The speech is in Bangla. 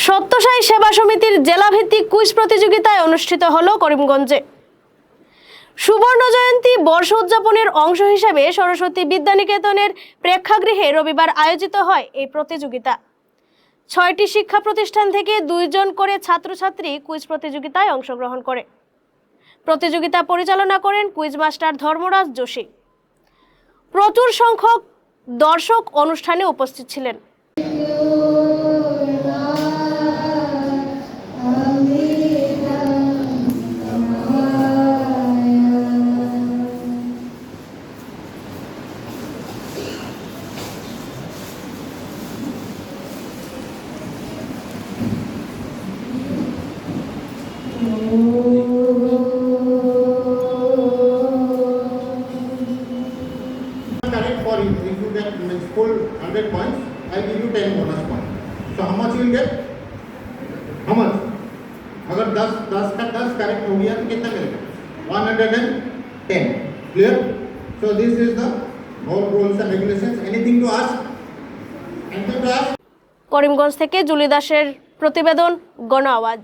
সত্যসাই সেবা সমিতির জেলাভিত্তিক কুইজ প্রতিযোগিতায় অনুষ্ঠিত হলো করিমগঞ্জে। সুবর্ণ জয়ন্তী বর্ষ উদযাপনের অংশ হিসেবে সরস্বতী বিদ্যানিকেতনের প্রেক্ষাগৃহে রবিবার আয়োজিত হয় এই প্রতিযোগিতা। ৬টি শিক্ষা প্রতিষ্ঠান থেকে 2 জন করে ছাত্রছাত্রী কুইজ প্রতিযোগিতায় অংশগ্রহণ করে। প্রতিযোগিতা পরিচালনা করেন কুইজ মাস্টার ধর্মরাজ যোশী। প্রচুর সংখ্যক দর্শক অনুষ্ঠানে উপস্থিত ছিলেন। Correct for you. If you get full 100 points, I give you 10 bonus points. So how much you will get? How much? अगर 10 का 10 correct हो गया तो कितना मिलेगा? 110. Clear? So this is the all rules and regulations. Anything to ask? Anything to ask? Karimganj থেকে জুলি দাসের প্রতিবেদন, গণ আওয়াজ।